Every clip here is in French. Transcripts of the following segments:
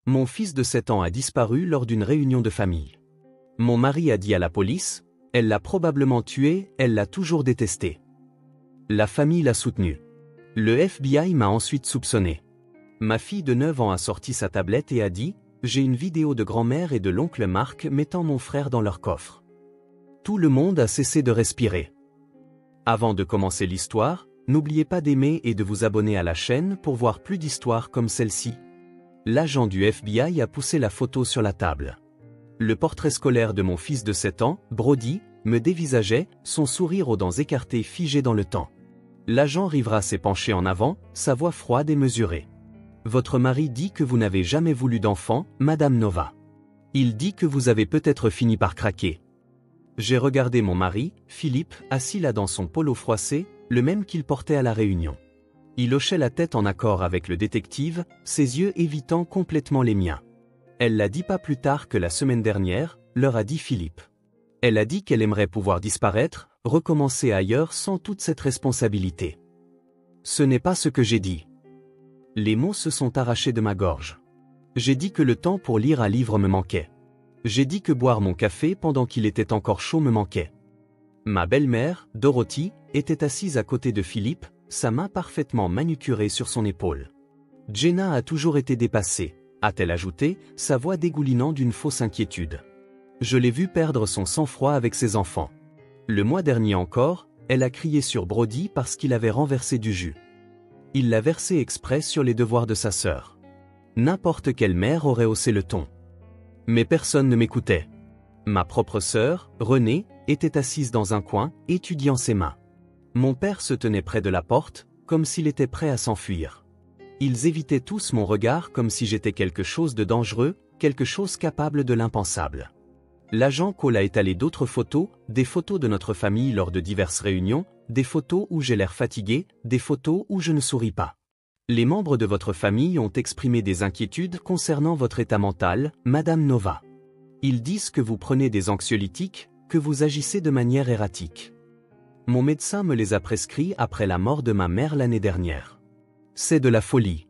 Mon fils de 7 ans a disparu lors d'une réunion de famille. Mon mari a dit à la police, elle l'a probablement tué, elle l'a toujours détesté. La famille l'a soutenu. Le FBI m'a ensuite soupçonné. Ma fille de 9 ans a sorti sa tablette et a dit, j'ai une vidéo de grand-mère et de l'oncle Marc mettant mon frère dans leur coffre. Tout le monde a cessé de respirer. Avant de commencer l'histoire, n'oubliez pas d'aimer et de vous abonner à la chaîne pour voir plus d'histoires comme celle-ci. L'agent du FBI a poussé la photo sur la table. Le portrait scolaire de mon fils de 7 ans, Brody, me dévisageait, son sourire aux dents écartées figé dans le temps. L'agent Rivera s'est penché en avant, sa voix froide et mesurée. Votre mari dit que vous n'avez jamais voulu d'enfant, Madame Nova. Il dit que vous avez peut-être fini par craquer. J'ai regardé mon mari, Philippe, assis là dans son polo froissé, le même qu'il portait à la réunion. Il hochait la tête en accord avec le détective, ses yeux évitant complètement les miens. Elle l'a dit pas plus tard que la semaine dernière, leur a dit Philippe. Elle a dit qu'elle aimerait pouvoir disparaître, recommencer ailleurs sans toute cette responsabilité. Ce n'est pas ce que j'ai dit. Les mots se sont arrachés de ma gorge. J'ai dit que le temps pour lire un livre me manquait. J'ai dit que boire mon café pendant qu'il était encore chaud me manquait. Ma belle-mère, Dorothy, était assise à côté de Philippe, sa main parfaitement manucurée sur son épaule. Jenna a toujours été dépassée, a-t-elle ajouté, sa voix dégoulinant d'une fausse inquiétude. Je l'ai vue perdre son sang-froid avec ses enfants. Le mois dernier encore, elle a crié sur Brody parce qu'il avait renversé du jus. Il l'a versé exprès sur les devoirs de sa sœur. N'importe quelle mère aurait haussé le ton. Mais personne ne m'écoutait. Ma propre sœur, Renée, était assise dans un coin, étudiant ses mains. Mon père se tenait près de la porte, comme s'il était prêt à s'enfuir. Ils évitaient tous mon regard comme si j'étais quelque chose de dangereux, quelque chose capable de l'impensable. L'agent Cole a étalé d'autres photos, des photos de notre famille lors de diverses réunions, des photos où j'ai l'air fatigué, des photos où je ne souris pas. Les membres de votre famille ont exprimé des inquiétudes concernant votre état mental, Madame Nova. Ils disent que vous prenez des anxiolytiques, que vous agissez de manière erratique. Mon médecin me les a prescrits après la mort de ma mère l'année dernière. C'est de la folie.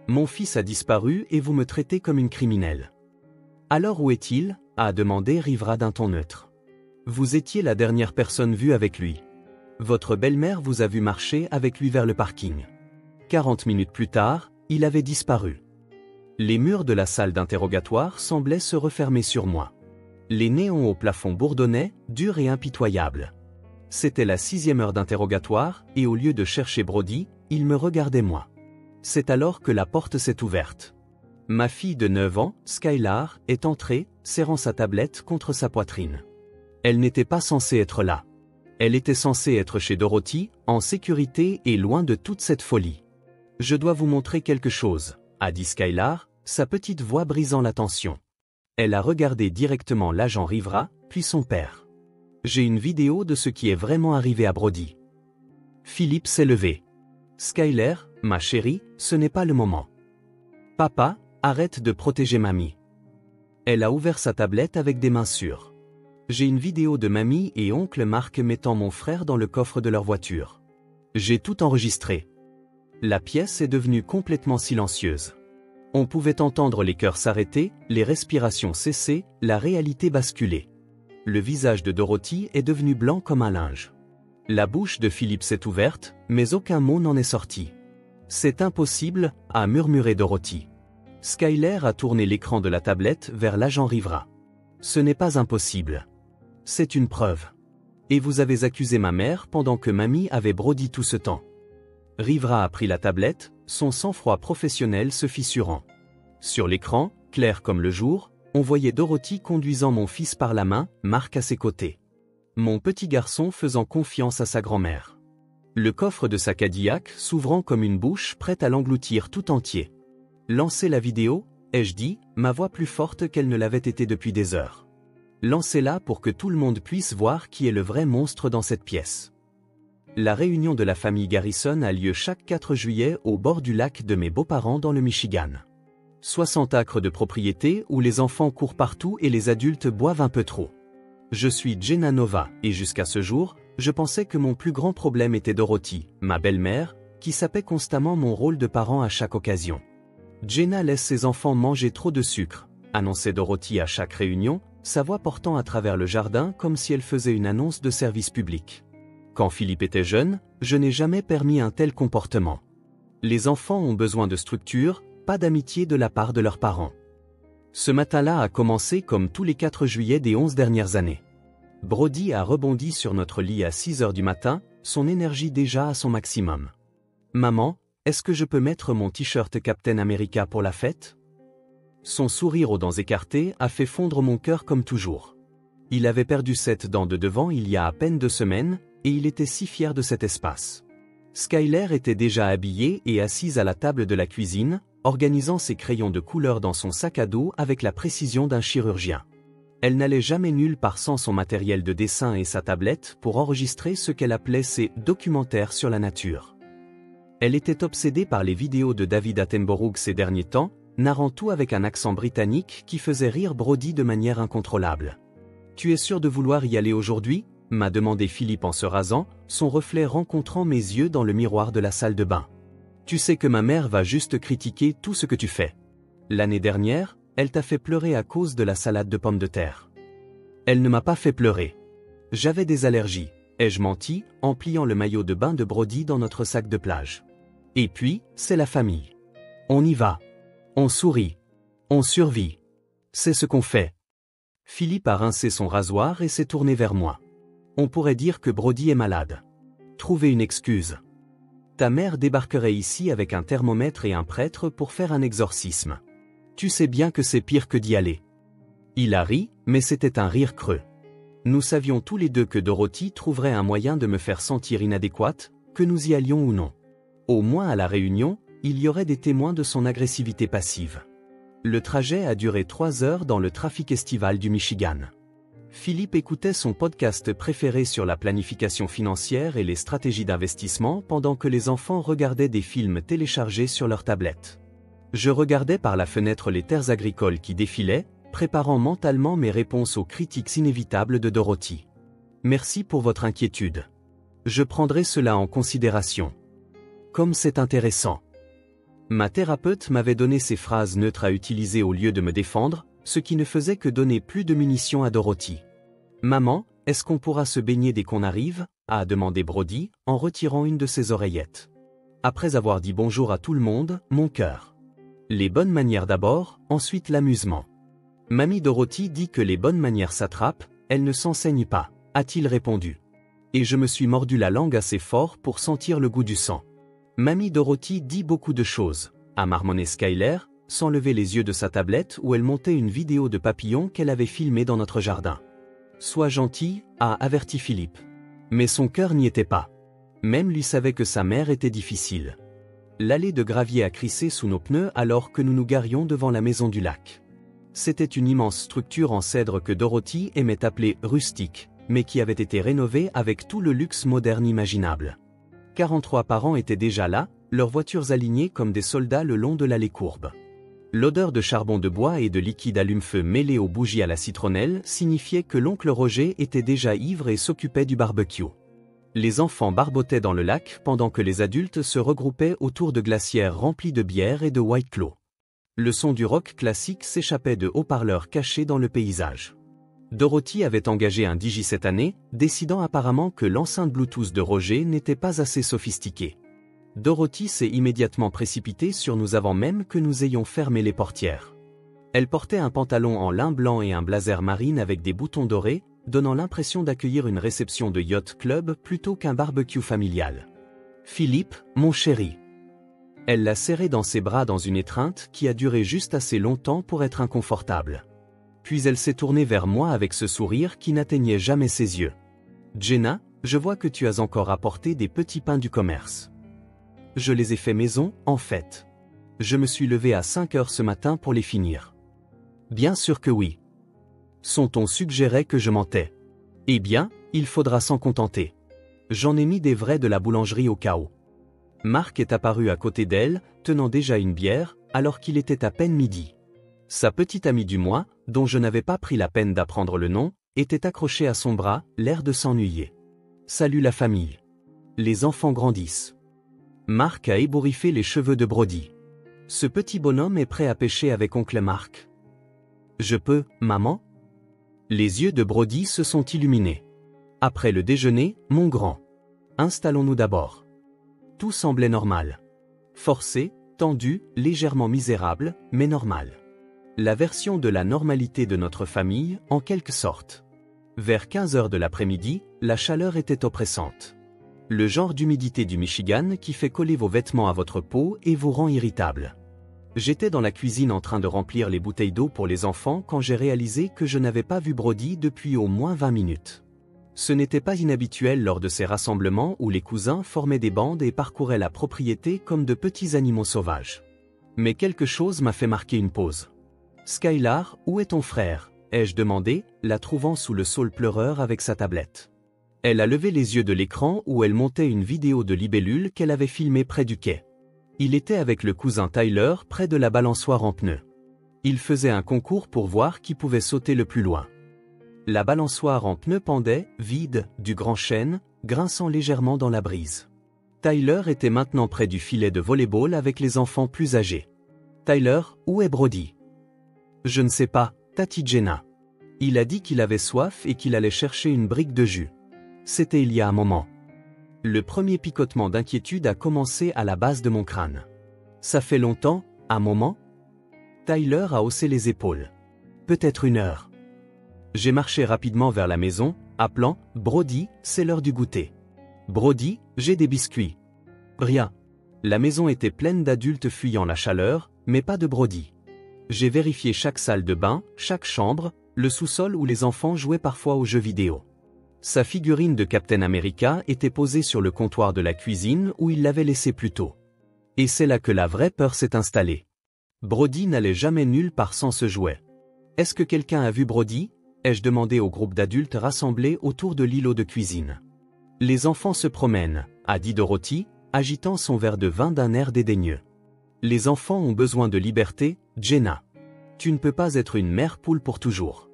Mon fils a disparu et vous me traitez comme une criminelle. Alors où est-il ? A demandé Rivera d'un ton neutre. Vous étiez la dernière personne vue avec lui. Votre belle-mère vous a vu marcher avec lui vers le parking. 40 minutes plus tard, il avait disparu. Les murs de la salle d'interrogatoire semblaient se refermer sur moi. Les néons au plafond bourdonnaient, durs et impitoyables. C'était la 6e heure d'interrogatoire, et au lieu de chercher Brody, il me regardait moi. C'est alors que la porte s'est ouverte. Ma fille de 9 ans, Skylar, est entrée, serrant sa tablette contre sa poitrine. Elle n'était pas censée être là. Elle était censée être chez Dorothy, en sécurité et loin de toute cette folie. Je dois vous montrer quelque chose, a dit Skylar, sa petite voix brisant la tension. Elle a regardé directement l'agent Rivera, puis son père. J'ai une vidéo de ce qui est vraiment arrivé à Brody. Philippe s'est levé. Skylar, ma chérie, ce n'est pas le moment. Papa, arrête de protéger mamie. Elle a ouvert sa tablette avec des mains sûres. J'ai une vidéo de mamie et oncle Marc mettant mon frère dans le coffre de leur voiture. J'ai tout enregistré. La pièce est devenue complètement silencieuse. On pouvait entendre les cœurs s'arrêter, les respirations cesser, la réalité basculer. Le visage de Dorothy est devenu blanc comme un linge. La bouche de Philippe s'est ouverte, mais aucun mot n'en est sorti. C'est impossible, a murmuré Dorothy. Skylar a tourné l'écran de la tablette vers l'agent Rivera. Ce n'est pas impossible. C'est une preuve. Et vous avez accusé ma mère pendant que mamie avait Brody tout ce temps. Rivera a pris la tablette, son sang-froid professionnel se fissurant. Sur l'écran, clair comme le jour, on voyait Dorothy conduisant mon fils par la main, Marc à ses côtés. Mon petit garçon faisant confiance à sa grand-mère. Le coffre de sa Cadillac s'ouvrant comme une bouche prête à l'engloutir tout entier. Lancez la vidéo, ai-je dit, ma voix plus forte qu'elle ne l'avait été depuis des heures. Lancez-la pour que tout le monde puisse voir qui est le vrai monstre dans cette pièce. La réunion de la famille Garrison a lieu chaque 4 juillet au bord du lac de mes beaux-parents dans le Michigan. 60 acres de propriété où les enfants courent partout et les adultes boivent un peu trop. Je suis Jenna Nova, et jusqu'à ce jour, je pensais que mon plus grand problème était Dorothy, ma belle-mère, qui sapait constamment mon rôle de parent à chaque occasion. Jenna laisse ses enfants manger trop de sucre, annonçait Dorothy à chaque réunion, sa voix portant à travers le jardin comme si elle faisait une annonce de service public. Quand Philippe était jeune, je n'ai jamais permis un tel comportement. Les enfants ont besoin de structure, pas d'amitié de la part de leurs parents. Ce matin-là a commencé comme tous les 4 juillet des 11 dernières années. Brody a rebondi sur notre lit à 6 heures du matin, son énergie déjà à son maximum. « Maman, est-ce que je peux mettre mon t-shirt Captain America pour la fête ?» Son sourire aux dents écartées a fait fondre mon cœur comme toujours. Il avait perdu 7 dents de devant il y a à peine 2 semaines, et il était si fier de cet espace. Skyler était déjà habillée et assise à la table de la cuisine, organisant ses crayons de couleur dans son sac à dos avec la précision d'un chirurgien. Elle n'allait jamais nulle part sans son matériel de dessin et sa tablette pour enregistrer ce qu'elle appelait ses documentaires sur la nature. Elle était obsédée par les vidéos de David Attenborough ces derniers temps, narrant tout avec un accent britannique qui faisait rire Brody de manière incontrôlable. « Tu es sûr de vouloir y aller aujourd'hui ?» m'a demandé Philippe en se rasant, son reflet rencontrant mes yeux dans le miroir de la salle de bain. « Tu sais que ma mère va juste critiquer tout ce que tu fais. L'année dernière, elle t'a fait pleurer à cause de la salade de pommes de terre. » Elle ne m'a pas fait pleurer. J'avais des allergies, ai-je menti, en pliant le maillot de bain de Brody dans notre sac de plage. Et puis, c'est la famille. On y va. On sourit. On survit. C'est ce qu'on fait. Philippe a rincé son rasoir et s'est tourné vers moi. On pourrait dire que Brody est malade. Trouver une excuse. Ta mère débarquerait ici avec un thermomètre et un prêtre pour faire un exorcisme. Tu sais bien que c'est pire que d'y aller. Il a ri, mais c'était un rire creux. Nous savions tous les deux que Dorothy trouverait un moyen de me faire sentir inadéquate, que nous y allions ou non. Au moins à la réunion, il y aurait des témoins de son agressivité passive. Le trajet a duré 3 heures dans le trafic estival du Michigan. Philippe écoutait son podcast préféré sur la planification financière et les stratégies d'investissement pendant que les enfants regardaient des films téléchargés sur leur tablette. Je regardais par la fenêtre les terres agricoles qui défilaient, préparant mentalement mes réponses aux critiques inévitables de Dorothy. Merci pour votre inquiétude. Je prendrai cela en considération. Comme c'est intéressant. Ma thérapeute m'avait donné ces phrases neutres à utiliser au lieu de me défendre, ce qui ne faisait que donner plus de munitions à Dorothy. « Maman, est-ce qu'on pourra se baigner dès qu'on arrive ?» a demandé Brody, en retirant une de ses oreillettes. Après avoir dit bonjour à tout le monde, mon cœur. Les bonnes manières d'abord, ensuite l'amusement. Mamie Dorothy dit que les bonnes manières s'attrapent, elles ne s'enseignent pas, a-t-il répondu. Et je me suis mordu la langue assez fort pour sentir le goût du sang. Mamie Dorothy dit beaucoup de choses, a marmonné Skyler, sans lever les yeux de sa tablette où elle montait une vidéo de papillons qu'elle avait filmée dans notre jardin. Sois gentil, a averti Philippe. Mais son cœur n'y était pas. Même lui savait que sa mère était difficile. L'allée de gravier a crissé sous nos pneus alors que nous nous garions devant la maison du lac. C'était une immense structure en cèdre que Dorothy aimait appeler rustique, mais qui avait été rénovée avec tout le luxe moderne imaginable. 43 parents étaient déjà là, leurs voitures alignées comme des soldats le long de l'allée courbe. L'odeur de charbon de bois et de liquide allume-feu mêlé aux bougies à la citronnelle signifiait que l'oncle Roger était déjà ivre et s'occupait du barbecue. Les enfants barbotaient dans le lac pendant que les adultes se regroupaient autour de glacières remplies de bière et de White Claw. Le son du rock classique s'échappait de haut-parleurs cachés dans le paysage. Dorothy avait engagé un DJ cette année, décidant apparemment que l'enceinte Bluetooth de Roger n'était pas assez sophistiquée. Dorothy s'est immédiatement précipitée sur nous avant même que nous ayons fermé les portières. Elle portait un pantalon en lin blanc et un blazer marine avec des boutons dorés, donnant l'impression d'accueillir une réception de yacht club plutôt qu'un barbecue familial. « Philippe, mon chéri. » Elle l'a serré dans ses bras dans une étreinte qui a duré juste assez longtemps pour être inconfortable. Puis elle s'est tournée vers moi avec ce sourire qui n'atteignait jamais ses yeux. « Jenna, je vois que tu as encore apporté des petits pains du commerce. » Je les ai fait maison, en fait. Je me suis levé à 5 heures ce matin pour les finir. Bien sûr que oui. Son ton suggérait que je mentais. Eh bien, il faudra s'en contenter. J'en ai mis des vrais de la boulangerie au cas où. Marc est apparu à côté d'elle, tenant déjà une bière, alors qu'il était à peine midi. Sa petite amie du mois, dont je n'avais pas pris la peine d'apprendre le nom, était accrochée à son bras, l'air de s'ennuyer. Salut la famille. Les enfants grandissent. Marc a ébouriffé les cheveux de Brody. Ce petit bonhomme est prêt à pêcher avec oncle Mark. Je peux, maman? Les yeux de Brody se sont illuminés. Après le déjeuner, mon grand. Installons-nous d'abord. Tout semblait normal. Forcé, tendu, légèrement misérable, mais normal. La version de la normalité de notre famille, en quelque sorte. Vers 15 heures de l'après-midi, la chaleur était oppressante. Le genre d'humidité du Michigan qui fait coller vos vêtements à votre peau et vous rend irritable. J'étais dans la cuisine en train de remplir les bouteilles d'eau pour les enfants quand j'ai réalisé que je n'avais pas vu Brody depuis au moins 20 minutes. Ce n'était pas inhabituel lors de ces rassemblements où les cousins formaient des bandes et parcouraient la propriété comme de petits animaux sauvages. Mais quelque chose m'a fait marquer une pause. « Skylar, où est ton frère ?» ai-je demandé, la trouvant sous le saule pleureur avec sa tablette. Elle a levé les yeux de l'écran où elle montait une vidéo de libellule qu'elle avait filmée près du quai. Il était avec le cousin Tyler près de la balançoire en pneus. Il faisait un concours pour voir qui pouvait sauter le plus loin. La balançoire en pneus pendait, vide, du grand chêne, grinçant légèrement dans la brise. Tyler était maintenant près du filet de volley-ball avec les enfants plus âgés. « Tyler, où est Brody ?»« Je ne sais pas, Tati Jenna. Il a dit qu'il avait soif et qu'il allait chercher une brique de jus. C'était il y a un moment. » Le premier picotement d'inquiétude a commencé à la base de mon crâne. « Ça fait longtemps, un moment ?» Tyler a haussé les épaules. « Peut-être une heure. » J'ai marché rapidement vers la maison, appelant « Brody, c'est l'heure du goûter. »« Brody, j'ai des biscuits. » Rien. La maison était pleine d'adultes fuyant la chaleur, mais pas de Brody. J'ai vérifié chaque salle de bain, chaque chambre, le sous-sol où les enfants jouaient parfois aux jeux vidéo. Sa figurine de Captain America était posée sur le comptoir de la cuisine où il l'avait laissée plus tôt. Et c'est là que la vraie peur s'est installée. Brody n'allait jamais nulle part sans ce jouet. « Est-ce que quelqu'un a vu Brody ?» ai-je demandé au groupe d'adultes rassemblés autour de l'îlot de cuisine. « Les enfants se promènent », a dit Dorothy, agitant son verre de vin d'un air dédaigneux. « Les enfants ont besoin de liberté, Jenna. Tu ne peux pas être une mère poule pour toujours. »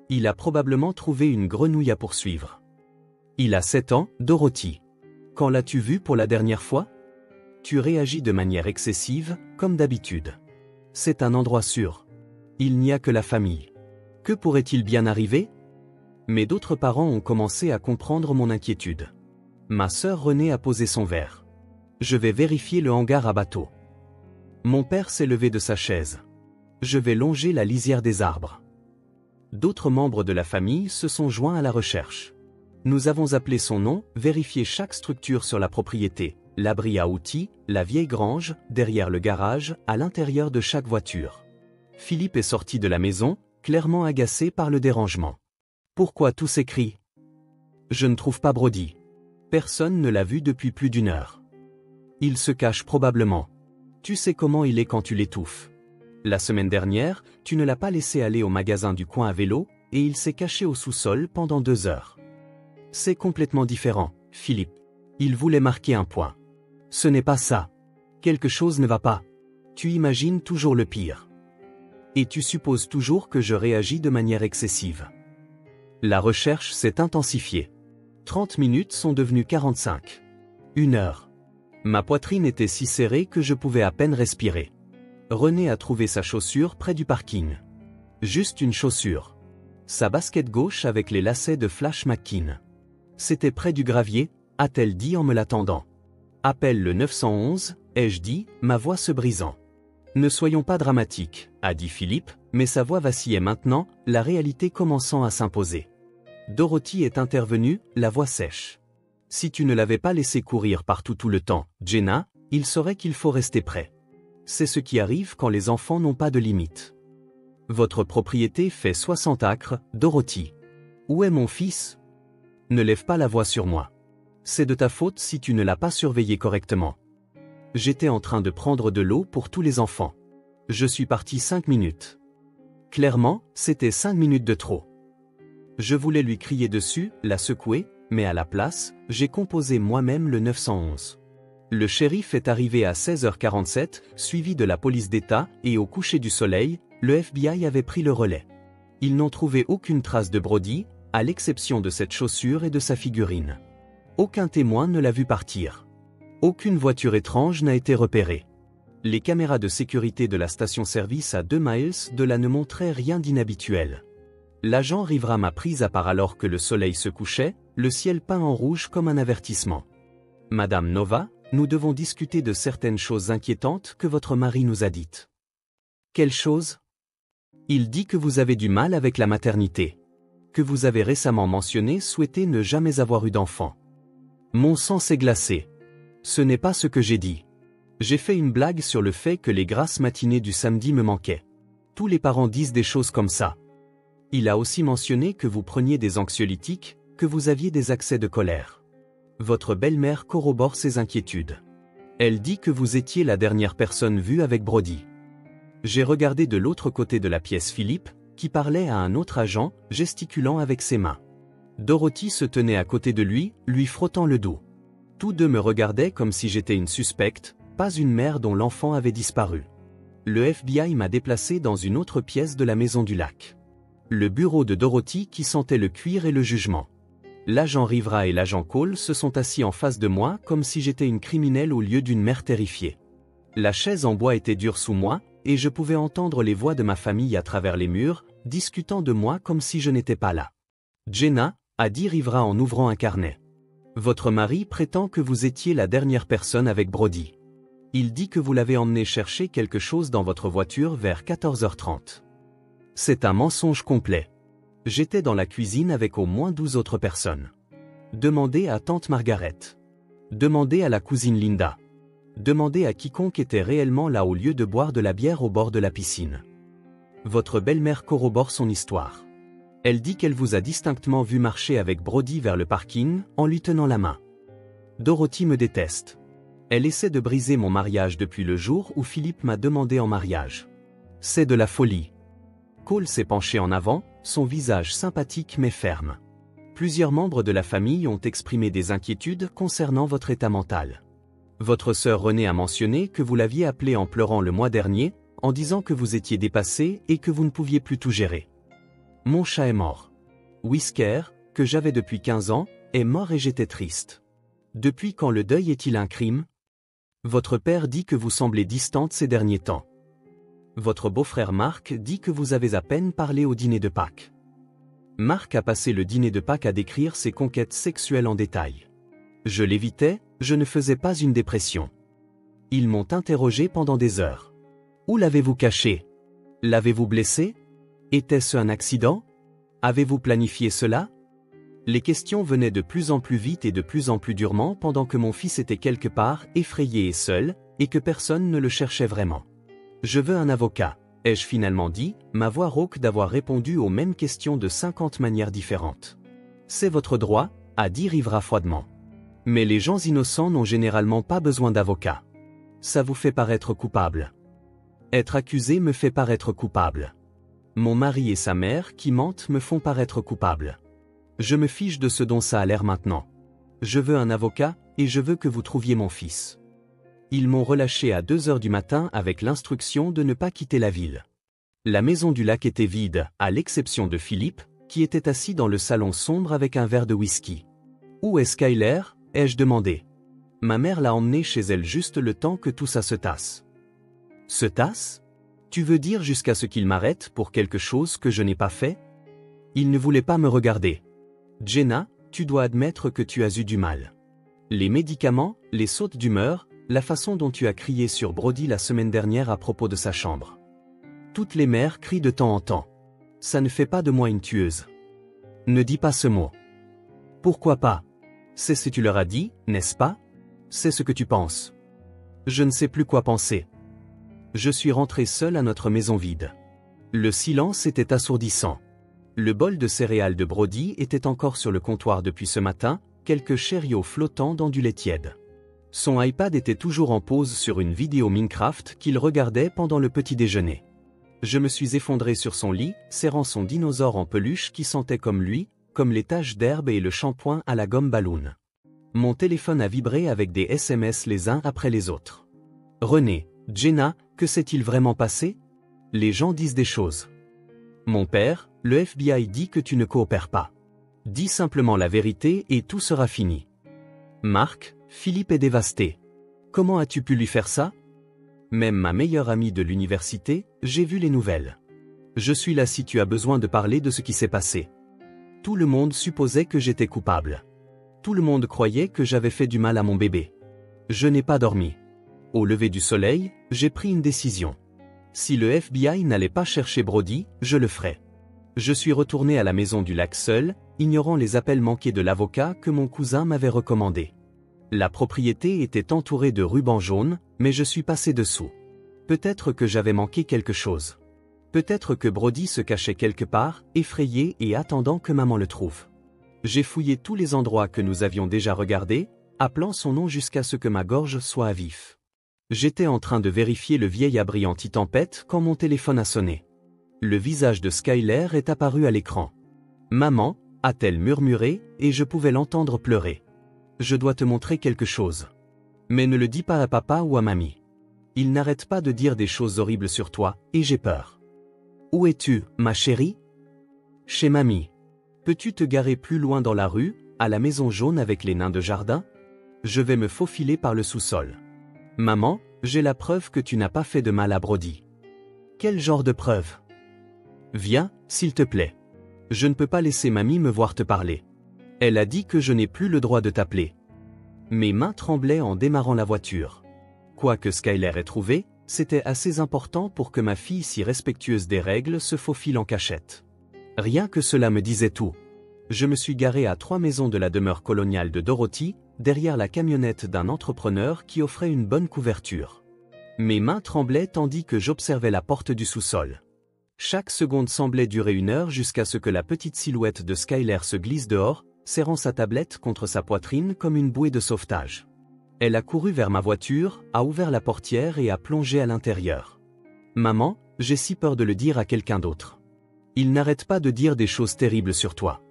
Il a probablement trouvé une grenouille à poursuivre. Il a 7 ans, Dorothy. Quand l'as-tu vu pour la dernière fois? Tu réagis de manière excessive, comme d'habitude. C'est un endroit sûr. Il n'y a que la famille. Que pourrait-il bien arriver? Mais d'autres parents ont commencé à comprendre mon inquiétude. Ma sœur Renée a posé son verre. Je vais vérifier le hangar à bateau. Mon père s'est levé de sa chaise. Je vais longer la lisière des arbres. D'autres membres de la famille se sont joints à la recherche. Nous avons appelé son nom, vérifié chaque structure sur la propriété, l'abri à outils, la vieille grange, derrière le garage, à l'intérieur de chaque voiture. Philippe est sorti de la maison, clairement agacé par le dérangement. Pourquoi tous ces cris? Je ne trouve pas Brody. Personne ne l'a vu depuis plus d'une heure. Il se cache probablement. Tu sais comment il est quand tu l'étouffes. La semaine dernière, tu ne l'as pas laissé aller au magasin du coin à vélo, et il s'est caché au sous-sol pendant 2 heures. C'est complètement différent, Philippe. Il voulait marquer un point. Ce n'est pas ça. Quelque chose ne va pas. Tu imagines toujours le pire. Et tu supposes toujours que je réagis de manière excessive. La recherche s'est intensifiée. 30 minutes sont devenues 45. 1 heure. Ma poitrine était si serrée que je pouvais à peine respirer. Renée a trouvé sa chaussure près du parking. Juste une chaussure. Sa basket gauche avec les lacets de Flash McQueen. C'était près du gravier, a-t-elle dit en me l'attendant. Appelle le 911, ai-je dit, ma voix se brisant. Ne soyons pas dramatiques, a dit Philippe, mais sa voix vacillait maintenant, la réalité commençant à s'imposer. Dorothy est intervenue, la voix sèche. Si tu ne l'avais pas laissé courir partout tout le temps, Jenna, il saurait qu'il faut rester prêt. C'est ce qui arrive quand les enfants n'ont pas de limite. Votre propriété fait 60 acres, Dorothy. Où est mon fils? Ne lève pas la voix sur moi. C'est de ta faute si tu ne l'as pas surveillé correctement. J'étais en train de prendre de l'eau pour tous les enfants. Je suis parti 5 minutes. Clairement, c'était 5 minutes de trop. Je voulais lui crier dessus, la secouer, mais à la place, j'ai composé moi-même le 911. Le shérif est arrivé à 16h47, suivi de la police d'État, et au coucher du soleil, le FBI avait pris le relais. Ils n'ont trouvé aucune trace de Brody, à l'exception de cette chaussure et de sa figurine. Aucun témoin ne l'a vu partir. Aucune voiture étrange n'a été repérée. Les caméras de sécurité de la station-service à 2 miles de là ne montraient rien d'inhabituel. L'agent Rivera m'a prise à part alors que le soleil se couchait, le ciel peint en rouge comme un avertissement. Madame Nova, nous devons discuter de certaines choses inquiétantes que votre mari nous a dites. Quelles choses? Il dit que vous avez du mal avec la maternité. Que vous avez récemment mentionné souhaiter ne jamais avoir eu d'enfant. Mon sang s'est glacé. Ce n'est pas ce que j'ai dit. J'ai fait une blague sur le fait que les grasses matinées du samedi me manquaient. Tous les parents disent des choses comme ça. Il a aussi mentionné que vous preniez des anxiolytiques, que vous aviez des accès de colère. Votre belle-mère corrobore ses inquiétudes. Elle dit que vous étiez la dernière personne vue avec Brody. J'ai regardé de l'autre côté de la pièce Philippe, qui parlait à un autre agent, gesticulant avec ses mains. Dorothy se tenait à côté de lui, lui frottant le dos. Tous deux me regardaient comme si j'étais une suspecte, pas une mère dont l'enfant avait disparu. Le FBI m'a déplacé dans une autre pièce de la maison du lac. Le bureau de Dorothy qui sentait le cuir et le jugement. L'agent Rivera et l'agent Cole se sont assis en face de moi comme si j'étais une criminelle au lieu d'une mère terrifiée. La chaise en bois était dure sous moi, et je pouvais entendre les voix de ma famille à travers les murs, discutant de moi comme si je n'étais pas là. Jenna, a dit Rivera en ouvrant un carnet. Votre mari prétend que vous étiez la dernière personne avec Brody. Il dit que vous l'avez emmené chercher quelque chose dans votre voiture vers 14h30. C'est un mensonge complet. J'étais dans la cuisine avec au moins 12 autres personnes. Demandez à tante Margaret. Demandez à la cousine Linda. Demandez à quiconque était réellement là au lieu de boire de la bière au bord de la piscine. Votre belle-mère corrobore son histoire. Elle dit qu'elle vous a distinctement vu marcher avec Brody vers le parking, en lui tenant la main. Dorothy me déteste. Elle essaie de briser mon mariage depuis le jour où Philippe m'a demandé en mariage. C'est de la folie. Cole s'est penché en avant, son visage sympathique mais ferme. Plusieurs membres de la famille ont exprimé des inquiétudes concernant votre état mental. Votre sœur Renée a mentionné que vous l'aviez appelé en pleurant le mois dernier, en disant que vous étiez dépassé et que vous ne pouviez plus tout gérer. Mon chat est mort. Whisker, que j'avais depuis 15 ans, est mort et j'étais triste. Depuis quand le deuil est-il un crime? Votre père dit que vous semblez distante ces derniers temps. Votre beau-frère Marc dit que vous avez à peine parlé au dîner de Pâques. Marc a passé le dîner de Pâques à décrire ses conquêtes sexuelles en détail. Je l'évitais, je ne faisais pas une dépression. Ils m'ont interrogé pendant des heures. Où l'avez-vous caché? L'avez-vous blessé? Était-ce un accident? Avez-vous planifié cela? Les questions venaient de plus en plus vite et de plus en plus durement pendant que mon fils était quelque part, effrayé et seul, et que personne ne le cherchait vraiment. Je veux un avocat, ai-je finalement dit, ma voix rauque d'avoir répondu aux mêmes questions de 50 manières différentes. C'est votre droit, a dit Rivera froidement. Mais les gens innocents n'ont généralement pas besoin d'avocat. Ça vous fait paraître coupable. Être accusé me fait paraître coupable. Mon mari et sa mère qui mentent me font paraître coupable. Je me fiche de ce dont ça a l'air maintenant. Je veux un avocat, et je veux que vous trouviez mon fils. Ils m'ont relâché à 2h du matin avec l'instruction de ne pas quitter la ville. La maison du lac était vide, à l'exception de Philippe, qui était assis dans le salon sombre avec un verre de whisky. Où est Skyler? Ai-je demandé. Ma mère l'a emmené chez elle juste le temps que tout ça se tasse. Se tasse? Tu veux dire jusqu'à ce qu'il m'arrête pour quelque chose que je n'ai pas fait? Il ne voulait pas me regarder. Jenna, tu dois admettre que tu as eu du mal. Les médicaments, les sautes d'humeur, la façon dont tu as crié sur Brody la semaine dernière à propos de sa chambre. Toutes les mères crient de temps en temps. Ça ne fait pas de moi une tueuse. Ne dis pas ce mot. Pourquoi pas? C'est ce que tu leur as dit, n'est-ce pas? C'est ce que tu penses. Je ne sais plus quoi penser. Je suis rentré seul à notre maison vide. Le silence était assourdissant. Le bol de céréales de Brody était encore sur le comptoir depuis ce matin, quelques chariots flottants dans du lait tiède. Son iPad était toujours en pause sur une vidéo Minecraft qu'il regardait pendant le petit déjeuner. Je me suis effondré sur son lit, serrant son dinosaure en peluche qui sentait comme lui, comme les taches d'herbe et le shampoing à la gomme ballon. Mon téléphone a vibré avec des SMS les uns après les autres. René, Jenna, que s'est-il vraiment passé? Les gens disent des choses. Mon père, le FBI dit que tu ne coopères pas. Dis simplement la vérité et tout sera fini. Marc, Philippe est dévasté. Comment as-tu pu lui faire ça? Même ma meilleure amie de l'université, j'ai vu les nouvelles. Je suis là si tu as besoin de parler de ce qui s'est passé. Tout le monde supposait que j'étais coupable. Tout le monde croyait que j'avais fait du mal à mon bébé. Je n'ai pas dormi. Au lever du soleil, j'ai pris une décision. Si le FBI n'allait pas chercher Brody, je le ferais. Je suis retourné à la maison du lac seul, ignorant les appels manqués de l'avocat que mon cousin m'avait recommandé. La propriété était entourée de rubans jaunes, mais je suis passé dessous. Peut-être que j'avais manqué quelque chose. Peut-être que Brody se cachait quelque part, effrayé et attendant que maman le trouve. J'ai fouillé tous les endroits que nous avions déjà regardés, appelant son nom jusqu'à ce que ma gorge soit à vif. J'étais en train de vérifier le vieil abri anti-tempête quand mon téléphone a sonné. Le visage de Skyler est apparu à l'écran. « Maman » a-t-elle murmuré, et je pouvais l'entendre pleurer. « Je dois te montrer quelque chose. Mais ne le dis pas à papa ou à mamie. Ils n'arrêtent pas de dire des choses horribles sur toi, et j'ai peur. »« Où es-tu, ma chérie ?»« Chez mamie. Peux-tu te garer plus loin dans la rue, à la maison jaune avec les nains de jardin ? Je vais me faufiler par le sous-sol. »« Maman, j'ai la preuve que tu n'as pas fait de mal à Brody. »« Quel genre de preuve ? » Viens, s'il te plaît. Je ne peux pas laisser mamie me voir te parler. Elle a dit que je n'ai plus le droit de t'appeler. Mes mains tremblaient en démarrant la voiture. Quoi que Skyler ait trouvé, c'était assez important pour que ma fille si respectueuse des règles se faufile en cachette. Rien que cela me disait tout. Je me suis garé à 3 maisons de la demeure coloniale de Dorothy, derrière la camionnette d'un entrepreneur qui offrait une bonne couverture. Mes mains tremblaient tandis que j'observais la porte du sous-sol. Chaque seconde semblait durer 1 heure jusqu'à ce que la petite silhouette de Skyler se glisse dehors, serrant sa tablette contre sa poitrine comme une bouée de sauvetage. Elle a couru vers ma voiture, a ouvert la portière et a plongé à l'intérieur. « Maman, j'ai si peur de le dire à quelqu'un d'autre. Il n'arrête pas de dire des choses terribles sur toi.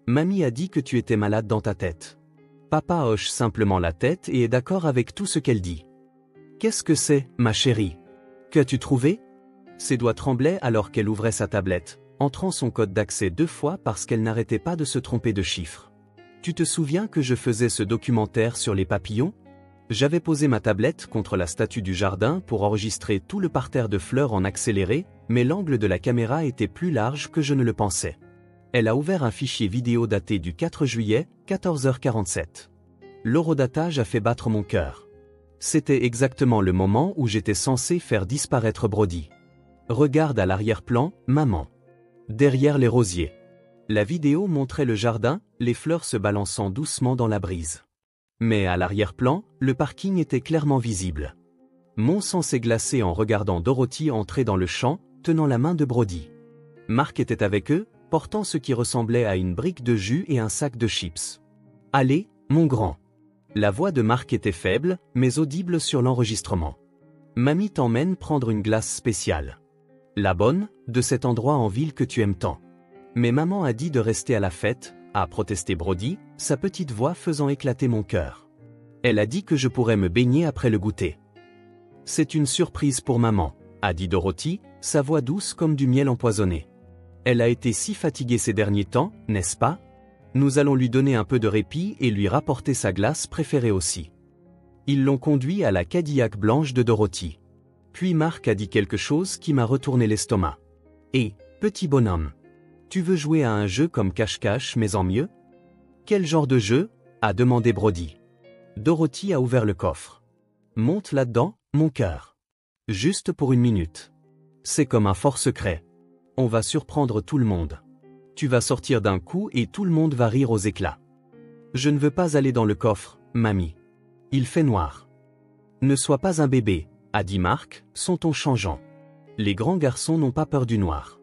Mamie a dit que tu étais malade dans ta tête. Papa hoche simplement la tête et est d'accord avec tout ce qu'elle dit. Qu'est-ce que c'est, ma chérie? Qu'as-tu trouvé? » Ses doigts tremblaient alors qu'elle ouvrait sa tablette, entrant son code d'accès 2 fois parce qu'elle n'arrêtait pas de se tromper de chiffres. « Tu te souviens que je faisais ce documentaire sur les papillons? J'avais posé ma tablette contre la statue du jardin pour enregistrer tout le parterre de fleurs en accéléré, mais l'angle de la caméra était plus large que je ne le pensais. Elle a ouvert un fichier vidéo daté du 4 juillet, 14h47. L'horodatage a fait battre mon cœur. C'était exactement le moment où j'étais censé faire disparaître Brody. Regarde à l'arrière-plan, maman. Derrière les rosiers. La vidéo montrait le jardin, les fleurs se balançant doucement dans la brise. Mais à l'arrière-plan, le parking était clairement visible. Mon sang s'est glacé en regardant Dorothy entrer dans le champ, tenant la main de Brody. Mark était avec eux, portant ce qui ressemblait à une brique de jus et un sac de chips. « Allez, mon grand. » La voix de Mark était faible, mais audible sur l'enregistrement. « Mamie t'emmène prendre une glace spéciale. La bonne, de cet endroit en ville que tu aimes tant. Mais maman a dit de rester à la fête, a protesté Brody, sa petite voix faisant éclater mon cœur. Elle a dit que je pourrais me baigner après le goûter. C'est une surprise pour maman, a dit Dorothy, sa voix douce comme du miel empoisonné. Elle a été si fatiguée ces derniers temps, n'est-ce pas? Nous allons lui donner un peu de répit et lui rapporter sa glace préférée aussi. Ils l'ont conduit à la Cadillac blanche de Dorothy. Puis Mark a dit quelque chose qui m'a retourné l'estomac. « Hé, petit bonhomme. Tu veux jouer à un jeu comme cache-cache mais en mieux? »« Quel genre de jeu ?» a demandé Brody. Dorothy a ouvert le coffre. « Monte là-dedans, mon cœur. Juste pour 1 minute. C'est comme un fort secret. On va surprendre tout le monde. Tu vas sortir d'un coup et tout le monde va rire aux éclats. Je ne veux pas aller dans le coffre, mamie. Il fait noir. Ne sois pas un bébé, a dit Mark, son ton changeant. Les grands garçons n'ont pas peur du noir.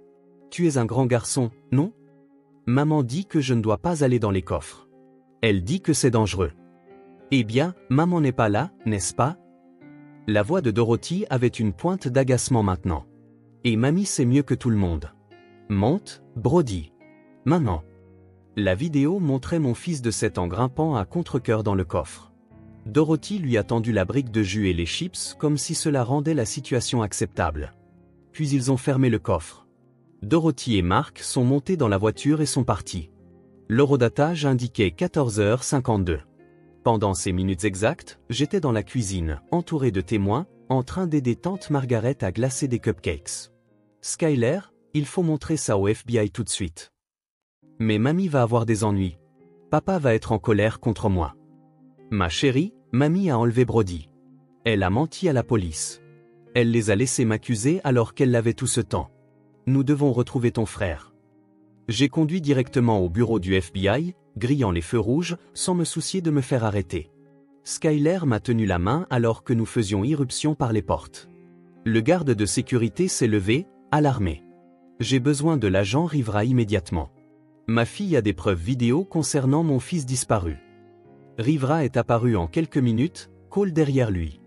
Tu es un grand garçon, non? Maman dit que je ne dois pas aller dans les coffres. Elle dit que c'est dangereux. Eh bien, maman n'est pas là, n'est-ce pas? La voix de Dorothy avait une pointe d'agacement maintenant. Et mamie sait mieux que tout le monde. Monte, Brody. Maman. La vidéo montrait mon fils de 7 ans grimpant à contre-cœur dans le coffre. Dorothy lui a tendu la brique de jus et les chips comme si cela rendait la situation acceptable. Puis ils ont fermé le coffre. Dorothy et Mark sont montés dans la voiture et sont partis. L'horodatage indiquait 14h52. Pendant ces minutes exactes, j'étais dans la cuisine, entouré de témoins, en train d'aider tante Margaret à glacer des cupcakes. Skyler, il faut montrer ça au FBI tout de suite. Mais mamie va avoir des ennuis. Papa va être en colère contre moi. Ma chérie, mamie a enlevé Brody. Elle a menti à la police. Elle les a laissés m'accuser alors qu'elle l'avait tout ce temps. Nous devons retrouver ton frère. J'ai conduit directement au bureau du FBI, grillant les feux rouges, sans me soucier de me faire arrêter. Skyler m'a tenu la main alors que nous faisions irruption par les portes. Le garde de sécurité s'est levé, alarmé. J'ai besoin de l'agent Rivera immédiatement. Ma fille a des preuves vidéo concernant mon fils disparu. Rivera est apparu en quelques minutes, Cole derrière lui.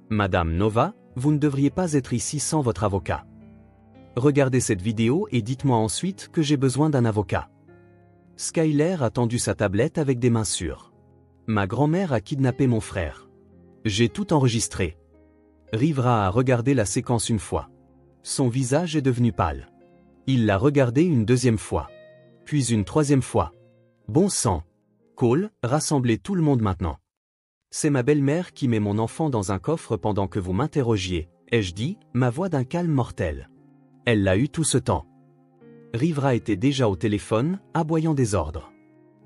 Madame Nova, vous ne devriez pas être ici sans votre avocat. Regardez cette vidéo et dites-moi ensuite que j'ai besoin d'un avocat. Skyler a tendu sa tablette avec des mains sûres. Ma grand-mère a kidnappé mon frère. J'ai tout enregistré. Rivera a regardé la séquence une fois. Son visage est devenu pâle. Il l'a regardé une deuxième fois. Puis une troisième fois. Bon sang. Cole, rassemblez tout le monde maintenant. C'est ma belle-mère qui met mon enfant dans un coffre pendant que vous m'interrogiez, ai-je dit, ma voix d'un calme mortel. Elle l'a eu tout ce temps. Rivera était déjà au téléphone, aboyant des ordres.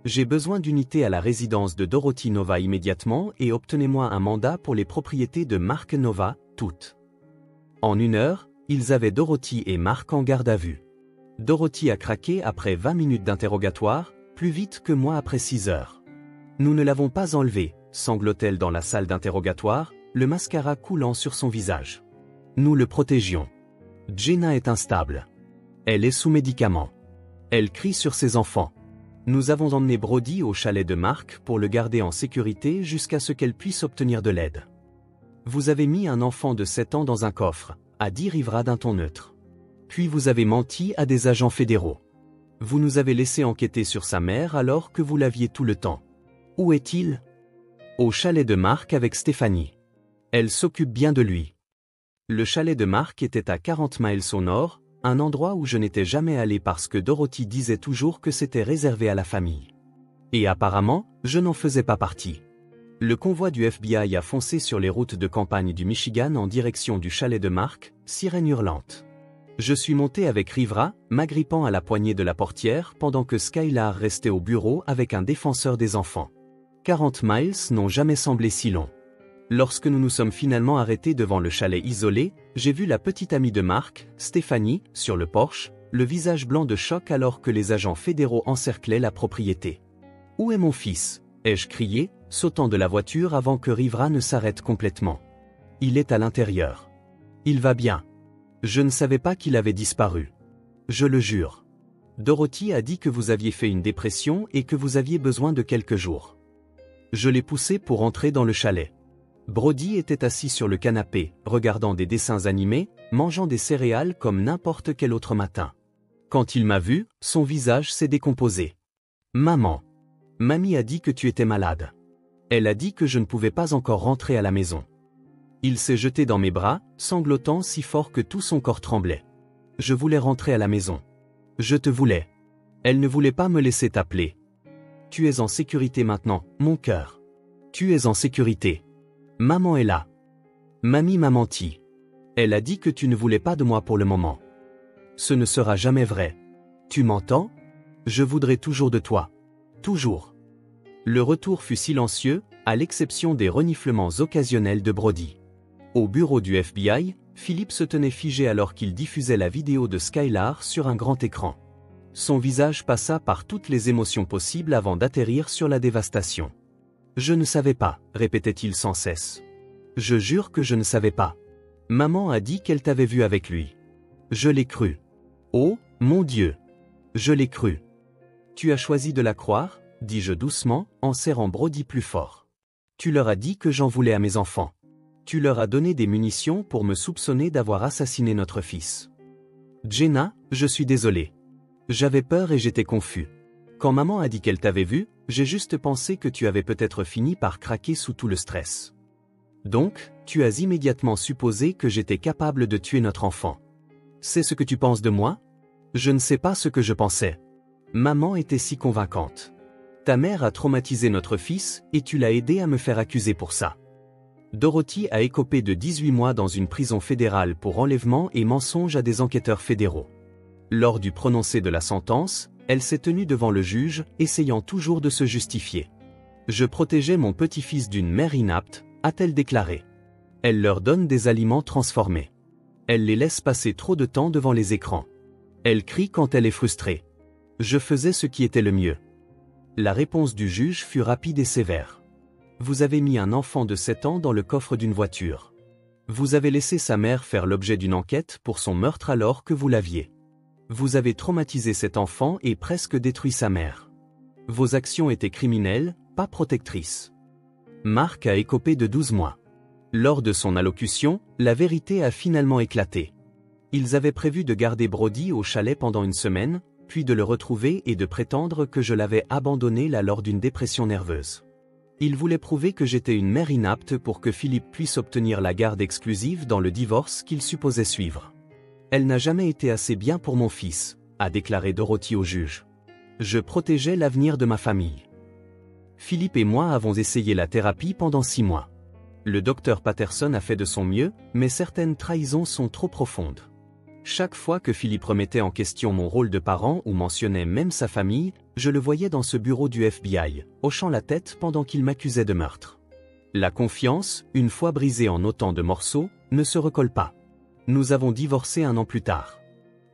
J'ai besoin d'unités à la résidence de Dorothy Nova immédiatement et obtenez-moi un mandat pour les propriétés de Mark Nova, toutes. En 1 heure, ils avaient Dorothy et Mark en garde à vue. Dorothy a craqué après 20 minutes d'interrogatoire, plus vite que moi après 6 heures. Nous ne l'avons pas enlevé, sanglote-t-elle dans la salle d'interrogatoire, le mascara coulant sur son visage. Nous le protégions. Jenna est instable. Elle est sous médicaments. Elle crie sur ses enfants. Nous avons emmené Brody au chalet de Mark pour le garder en sécurité jusqu'à ce qu'elle puisse obtenir de l'aide. Vous avez mis un enfant de 7 ans dans un coffre, a dit Rivera d'un ton neutre. Puis vous avez menti à des agents fédéraux. Vous nous avez laissé enquêter sur sa mère alors que vous l'aviez tout le temps. Où est-il? Au chalet de Mark avec Stéphanie. Elle s'occupe bien de lui. Le chalet de Mark était à 40 miles au nord, un endroit où je n'étais jamais allé parce que Dorothy disait toujours que c'était réservé à la famille. Et apparemment, je n'en faisais pas partie. Le convoi du FBI a foncé sur les routes de campagne du Michigan en direction du chalet de Mark, sirène hurlante. Je suis monté avec Rivera, m'agrippant à la poignée de la portière pendant que Skylar restait au bureau avec un défenseur des enfants. 40 miles n'ont jamais semblé si long. Lorsque nous nous sommes finalement arrêtés devant le chalet isolé, j'ai vu la petite amie de Mark, Stéphanie, sur le porche, le visage blanc de choc alors que les agents fédéraux encerclaient la propriété. « Où est mon fils ?» ai-je crié, sautant de la voiture avant que Rivera ne s'arrête complètement. « Il est à l'intérieur. Il va bien. Je ne savais pas qu'il avait disparu. Je le jure. Dorothy a dit que vous aviez fait une dépression et que vous aviez besoin de quelques jours. Je l'ai poussé pour entrer dans le chalet. Brody était assis sur le canapé, regardant des dessins animés, mangeant des céréales comme n'importe quel autre matin. Quand il m'a vu, son visage s'est décomposé. « Maman. Mamie a dit que tu étais malade. Elle a dit que je ne pouvais pas encore rentrer à la maison. » Il s'est jeté dans mes bras, sanglotant si fort que tout son corps tremblait. Je voulais rentrer à la maison. Je te voulais. Elle ne voulait pas me laisser t'appeler. Tu es en sécurité maintenant, mon cœur. Tu es en sécurité. Maman est là. Mamie m'a menti. Elle a dit que tu ne voulais pas de moi pour le moment. Ce ne sera jamais vrai. Tu m'entends? Je voudrais toujours de toi. Toujours. Le retour fut silencieux, à l'exception des reniflements occasionnels de Brody. Au bureau du FBI, Philippe se tenait figé alors qu'il diffusait la vidéo de Skylar sur un grand écran. Son visage passa par toutes les émotions possibles avant d'atterrir sur la dévastation. « Je ne savais pas », répétait-il sans cesse. « Je jure que je ne savais pas. Maman a dit qu'elle t'avait vu avec lui. Je l'ai cru. Oh, mon Dieu. Je l'ai cru. Tu as choisi de la croire, dis-je doucement, en serrant Brody plus fort. Tu leur as dit que j'en voulais à mes enfants. Tu leur as donné des munitions pour me soupçonner d'avoir assassiné notre fils. Jenna, je suis désolé. J'avais peur et j'étais confus. Quand maman a dit qu'elle t'avait vu, j'ai juste pensé que tu avais peut-être fini par craquer sous tout le stress. Donc, tu as immédiatement supposé que j'étais capable de tuer notre enfant. C'est ce que tu penses de moi? Je ne sais pas ce que je pensais. Maman était si convaincante. Ta mère a traumatisé notre fils et tu l'as aidé à me faire accuser pour ça. Dorothy a écopé de 18 mois dans une prison fédérale pour enlèvement et mensonge à des enquêteurs fédéraux. Lors du prononcé de la sentence, elle s'est tenue devant le juge, essayant toujours de se justifier. « Je protégeais mon petit-fils d'une mère inapte », a-t-elle déclaré. Elle leur donne des aliments transformés. Elle les laisse passer trop de temps devant les écrans. Elle crie quand elle est frustrée. « Je faisais ce qui était le mieux. » La réponse du juge fut rapide et sévère. « Vous avez mis un enfant de 7 ans dans le coffre d'une voiture. Vous avez laissé sa mère faire l'objet d'une enquête pour son meurtre alors que vous l'aviez. Vous avez traumatisé cet enfant et presque détruit sa mère. Vos actions étaient criminelles, pas protectrices. » Mark a écopé de 12 mois. Lors de son allocution, la vérité a finalement éclaté. Ils avaient prévu de garder Brody au chalet pendant une semaine, puis de le retrouver et de prétendre que je l'avais abandonné là lors d'une dépression nerveuse. Ils voulaient prouver que j'étais une mère inapte pour que Philippe puisse obtenir la garde exclusive dans le divorce qu'il supposait suivre. Elle n'a jamais été assez bien pour mon fils, a déclaré Dorothy au juge. Je protégeais l'avenir de ma famille. Philippe et moi avons essayé la thérapie pendant 6 mois. Le docteur Patterson a fait de son mieux, mais certaines trahisons sont trop profondes. Chaque fois que Philippe remettait en question mon rôle de parent ou mentionnait même sa famille, je le voyais dans ce bureau du FBI, hochant la tête pendant qu'il m'accusait de meurtre. La confiance, une fois brisée en autant de morceaux, ne se recolle pas. Nous avons divorcé 1 an plus tard.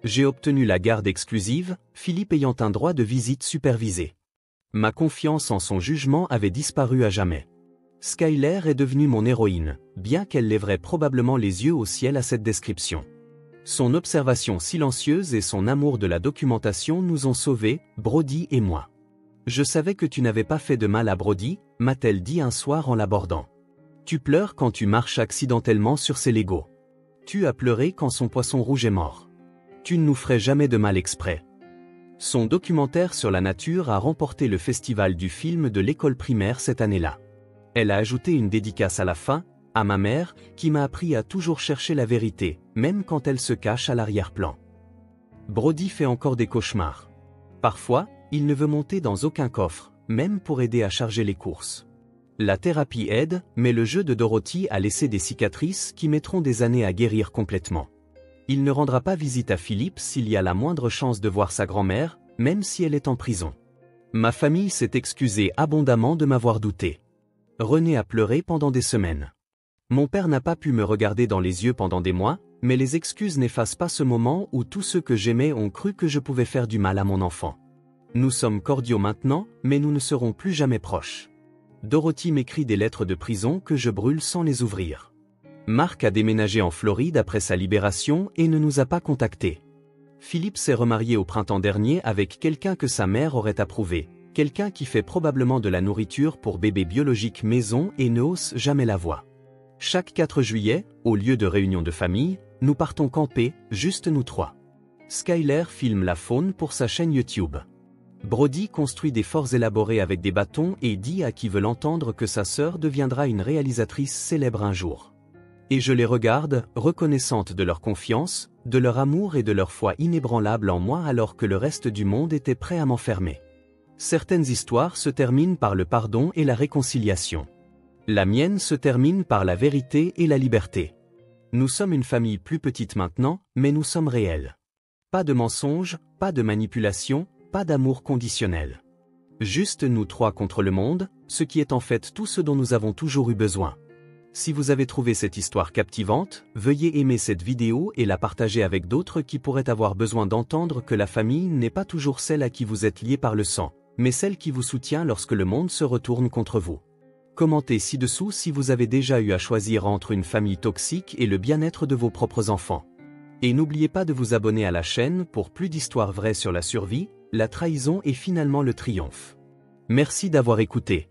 J'ai obtenu la garde exclusive, Philippe ayant un droit de visite supervisé. Ma confiance en son jugement avait disparu à jamais. Skyler est devenue mon héroïne, bien qu'elle lèverait probablement les yeux au ciel à cette description. Son observation silencieuse et son amour de la documentation nous ont sauvés, Brody et moi. Je savais que tu n'avais pas fait de mal à Brody, m'a-t-elle dit un soir en l'abordant. Tu pleures quand tu marches accidentellement sur ses Legos. Tu as pleuré quand son poisson rouge est mort. Tu ne nous ferais jamais de mal exprès. Son documentaire sur la nature a remporté le festival du film de l'école primaire cette année-là. Elle a ajouté une dédicace à la fin, à ma mère, qui m'a appris à toujours chercher la vérité, même quand elle se cache à l'arrière-plan. Brody fait encore des cauchemars. Parfois, il ne veut monter dans aucun coffre, même pour aider à charger les courses. La thérapie aide, mais le jeu de Dorothy a laissé des cicatrices qui mettront des années à guérir complètement. Il ne rendra pas visite à Philippe s'il y a la moindre chance de voir sa grand-mère, même si elle est en prison. Ma famille s'est excusée abondamment de m'avoir douté. René a pleuré pendant des semaines. Mon père n'a pas pu me regarder dans les yeux pendant des mois, mais les excuses n'effacent pas ce moment où tous ceux que j'aimais ont cru que je pouvais faire du mal à mon enfant. Nous sommes cordiaux maintenant, mais nous ne serons plus jamais proches. Dorothy m'écrit des lettres de prison que je brûle sans les ouvrir. Mark a déménagé en Floride après sa libération et ne nous a pas contactés. Philippe s'est remarié au printemps dernier avec quelqu'un que sa mère aurait approuvé, quelqu'un qui fait probablement de la nourriture pour bébés biologiques maison et ne hausse jamais la voix. Chaque 4 juillet, au lieu de réunion de famille, nous partons camper, juste nous 3. Skyler filme la faune pour sa chaîne YouTube. Brody construit des forts élaborés avec des bâtons et dit à qui veut l'entendre que sa sœur deviendra une réalisatrice célèbre un jour. Et je les regarde, reconnaissante de leur confiance, de leur amour et de leur foi inébranlable en moi alors que le reste du monde était prêt à m'enfermer. Certaines histoires se terminent par le pardon et la réconciliation. La mienne se termine par la vérité et la liberté. Nous sommes une famille plus petite maintenant, mais nous sommes réels. Pas de mensonges, pas de manipulation, pas d'amour conditionnel. Juste nous 3 contre le monde, ce qui est en fait tout ce dont nous avons toujours eu besoin. Si vous avez trouvé cette histoire captivante, veuillez aimer cette vidéo et la partager avec d'autres qui pourraient avoir besoin d'entendre que la famille n'est pas toujours celle à qui vous êtes lié par le sang, mais celle qui vous soutient lorsque le monde se retourne contre vous. Commentez ci-dessous si vous avez déjà eu à choisir entre une famille toxique et le bien-être de vos propres enfants. Et n'oubliez pas de vous abonner à la chaîne pour plus d'histoires vraies sur la survie, la trahison et finalement le triomphe. Merci d'avoir écouté.